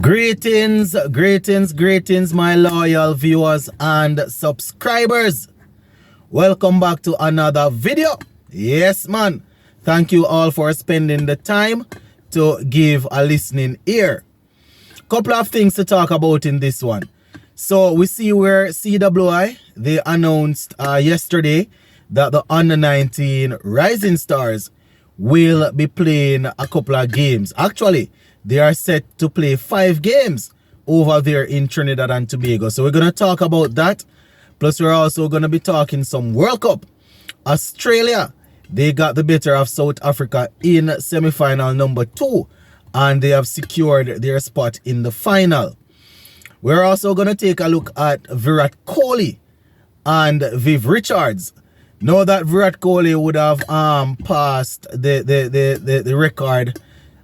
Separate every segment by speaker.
Speaker 1: Greetings, my loyal viewers and subscribers. Welcome back to another video. Yes, man. Thank you all for spending the time to give a listening ear. Couple of things to talk about in this one. So we see where CWI, they announced yesterday that the Under-19 Rising Stars will be playing a couple of games. Actually, they are set to play 5 games over there in Trinidad and Tobago. So we're going to talk about that. Plus, we're also going to be talking some World Cup. Australia, they got the better of South Africa in semi-final number 2. And they have secured their spot in the final. We're also going to take a look at Virat Kohli and Viv Richards. Know that Virat Kohli would have passed the record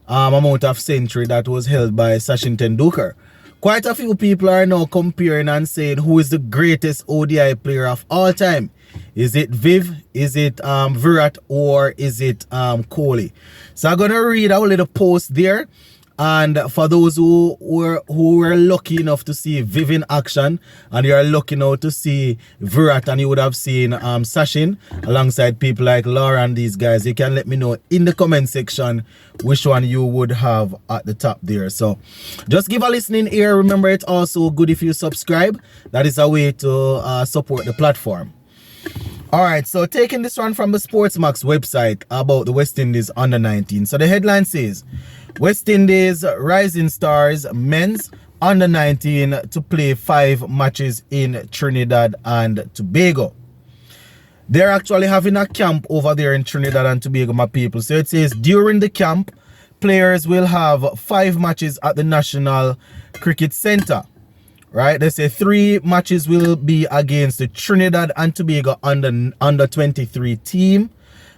Speaker 1: amount of century that was held by Sachin Tendulkar. Quite a few people are now comparing and saying who is the greatest ODI player of all time. Is it Viv, is it Virat, or is it Kohli? So I'm going to read a little post there. And for those who were lucky enough to see Viv in action, and you are lucky now to see Virat, and you would have seen Sachin alongside people like Laura and these guys, you can let me know in the comment section which one you would have at the top there. So just give a listening ear. Remember, it's also good if you subscribe. That is a way to support the platform. Alright, so taking this one from the Sportsmax website about the West Indies Under-19. So the headline says, West Indies Rising Stars men's Under-19 to play 5 matches in Trinidad and Tobago. They're actually having a camp over there in Trinidad and Tobago, my people. So it says, during the camp, players will have 5 matches at the National Cricket Centre. Right, they say 3 matches will be against the Trinidad and Tobago under 23 team,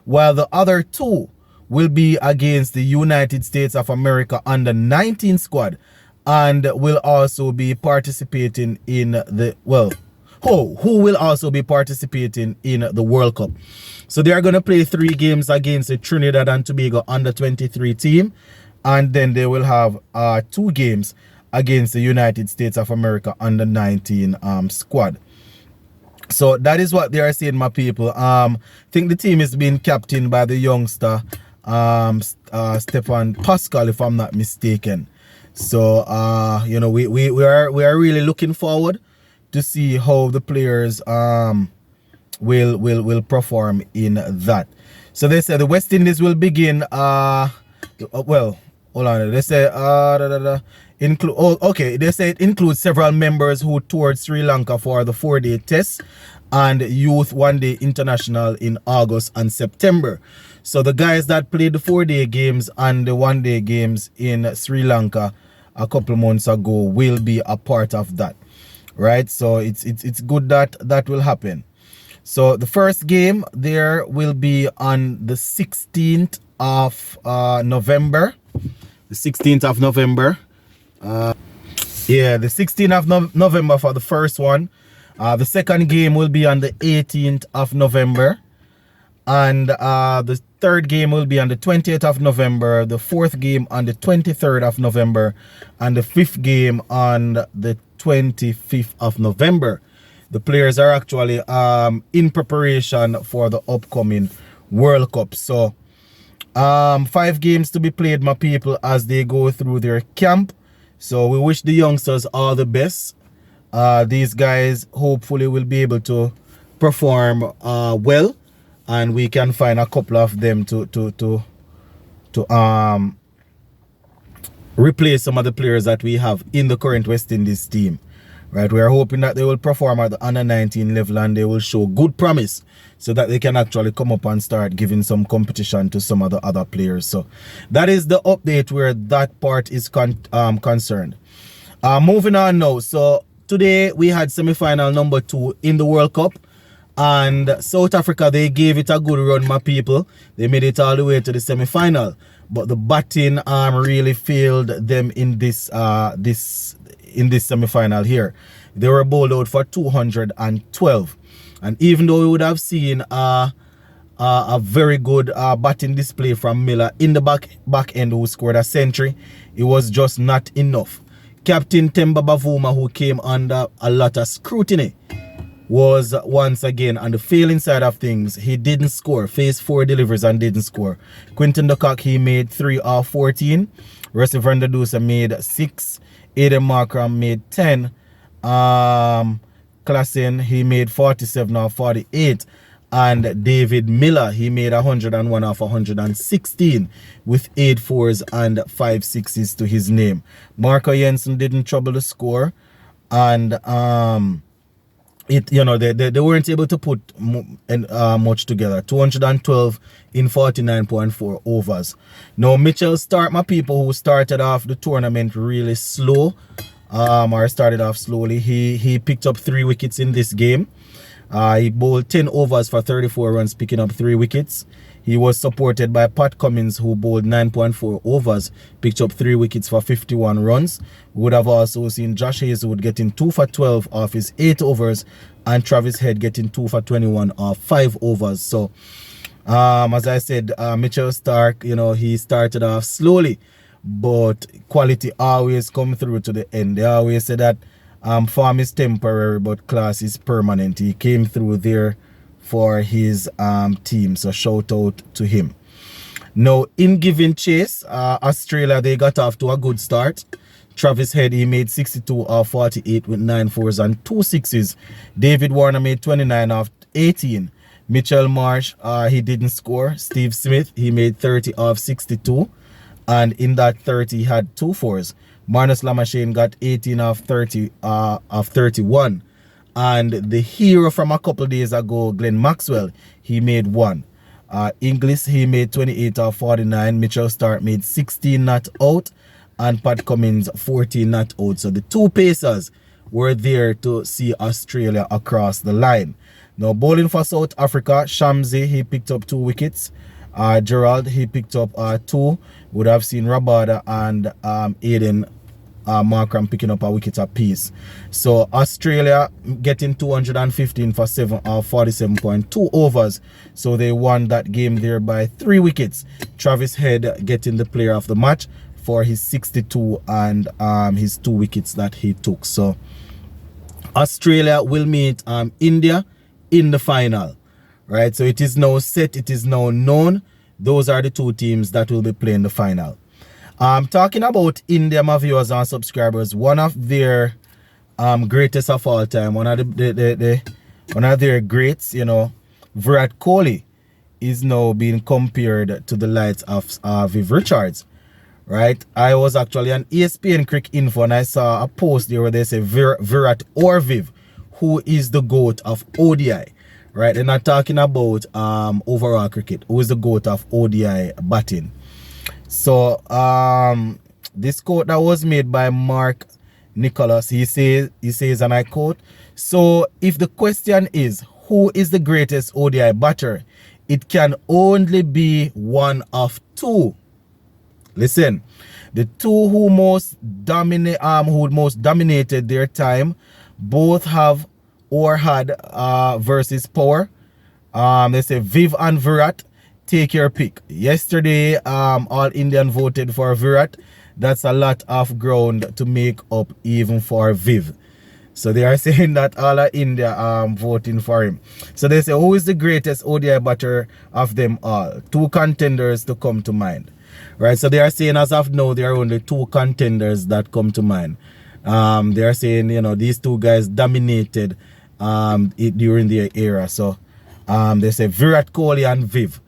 Speaker 1: while the other 2 will be against the United States of America under 19 squad, and will also be participating in the who will also be participating in the World Cup. So they are going to play 3 games against the Trinidad and Tobago under 23 team, and then they will have 2 games against the United States of America under 19 squad. So that is what they are saying, my people. I think the team is being captained by the youngster Stefan Pascal, if I'm not mistaken. So you know, we are really looking forward to see how the players will perform in that. So they said the West Indies will begin well, hold on, they say they say it includes several members who toured Sri Lanka for the 4-day test and youth 1-day international in August and September. So the guys that played the 4-day games and the 1-day games in Sri Lanka a couple months ago will be a part of that, right? So it's good that that will happen. So the first game there will be on the 16th of November. The 16th of November. The 16th of November for the first one. The second game will be on the 18th of November. And the third game will be on the 20th of November. The fourth game on the 23rd of November. And the fifth game on the 25th of November. The players are actually in preparation for the upcoming World Cup. So 5 games to be played, my people, as they go through their camp. So we wish the youngsters all the best. These guys hopefully will be able to perform well, and we can find a couple of them to replace some of the players that we have in the current West Indies team. Right, we are hoping that they will perform at the under-19 level and they will show good promise so that they can actually come up and start giving some competition to some of the other players. So that is the update where that part is concerned. Moving on now. So today we had semi-final number 2 in the World Cup, and South Africa, they gave it a good run, my people. They made it all the way to the semi-final, but the batting really failed them in this semi-final here. They were bowled out for 212, and even though we would have seen a very good batting display from Miller in the back end, who scored a century, it was just not enough. Captain Temba Bavuma, who came under a lot of scrutiny, was once again on the failing side of things. He didn't score. Faced 4 deliveries and didn't score. Quinton de Kock, he made 3 of 14. Rusty van der Dusa made 6. Aiden Markram made 10. Klassen, he made 47 of 48. And David Miller, he made 101 of 116 with 8 4s and 5 6s to his name. Marco Jensen didn't trouble the score, and they weren't able to put much together. 212 in 49.4 overs. Now Mitchell Stark, my people, who started off the tournament really slow, or started off slowly, he picked up 3 wickets in this game. He bowled 10 overs for 34 runs, picking up 3 wickets. He was supported by Pat Cummins, who bowled 9.4 overs, picked up 3 wickets for 51 runs. We would have also seen Josh Hazelwood getting 2 for 12 off his 8 overs, and Travis Head getting 2 for 21 off 5 overs. So, as I said, Mitchell Stark, he started off slowly, but quality always come through to the end. They always say that form is temporary, but class is permanent. He came through there for his team, so shout out to him. Now, in giving chase, Australia, they got off to a good start. Travis Head, he made 62 of 48 with 9 4s and 2 6s. David Warner made 29 of 18. Mitchell Marsh, he didn't score. Steve Smith, he made 30 of 62. And in that 30, he had 2 4s. Marnus Lamashane got 18 of 30 of 31. And the hero from a couple days ago, Glenn Maxwell, he made 1. Inglis, he made 28 of 49. Mitchell Stark made 16 not out. And Pat Cummins 14 not out. So the 2 pacers were there to see Australia across the line. Now bowling for South Africa, Shamsi, he picked up 2 wickets. Gerald, he picked up 2. Would have seen Rabada and Aiden Markram picking up a wicket apiece. So Australia getting 215 for 7 of 47.2 overs. So they won that game there by 3 wickets. Travis Head getting the player of the match for his 62 and his 2 wickets that he took. So Australia will meet India in the final. Right, so it is now set, it is now known. Those are the 2 teams that will be playing the final. Talking about India, my viewers and subscribers, one of their greatest of all time, one of their greats, Virat Kohli, is now being compared to the likes of Viv Richards. Right, I was actually on ESPN Cricket Info and I saw a post there where they say Virat or Viv, who is the GOAT of ODI. Right, they're not talking about overall cricket. Who is the GOAT of ODI batting? So this quote that was made by Mark Nicholas, he says, and I quote, "So if the question is who is the greatest ODI batter, it can only be one of 2. Listen, the 2 who most dominated their time, both have or had versus power. They say Viv and Virat, take your pick. Yesterday, all Indian voted for Virat. That's a lot of ground to make up even for Viv. So they are saying that all of India voting for him. So they say, who is the greatest ODI batter of them all? 2 contenders to come to mind. Right, so they are saying as of now, there are only 2 contenders that come to mind. They are saying, these 2 guys dominated during their era. So they say Virat Kohli and Viv.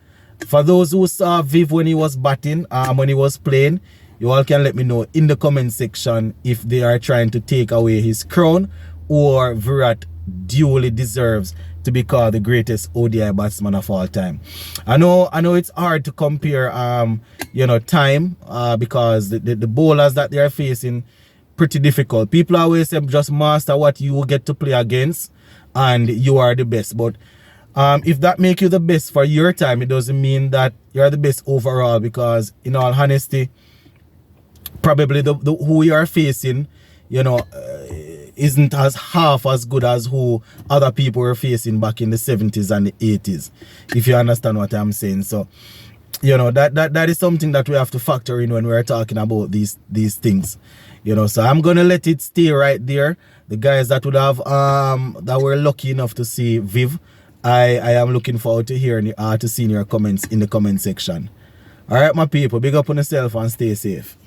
Speaker 1: For those who saw Viv when he was batting, when he was playing, you all can let me know in the comment section if they are trying to take away his crown or Virat duly deserves to be called the greatest ODI batsman of all time. I know it's hard to compare time because the bowlers that they are facing pretty difficult. People always say just master what you get to play against and you are the best. But if that make you the best for your time, it doesn't mean that you're the best overall, because in all honesty, probably the who you are facing, isn't as half as good as who other people were facing back in the 70s and the 80s, if you understand what I'm saying. So, that is something that we have to factor in when we're talking about these things. You know, so I'm gonna let it stay right there. The guys that would have that were lucky enough to see Viv, I am looking forward to hearing to seeing your comments in the comment section. All right, my people, big up on yourself and stay safe.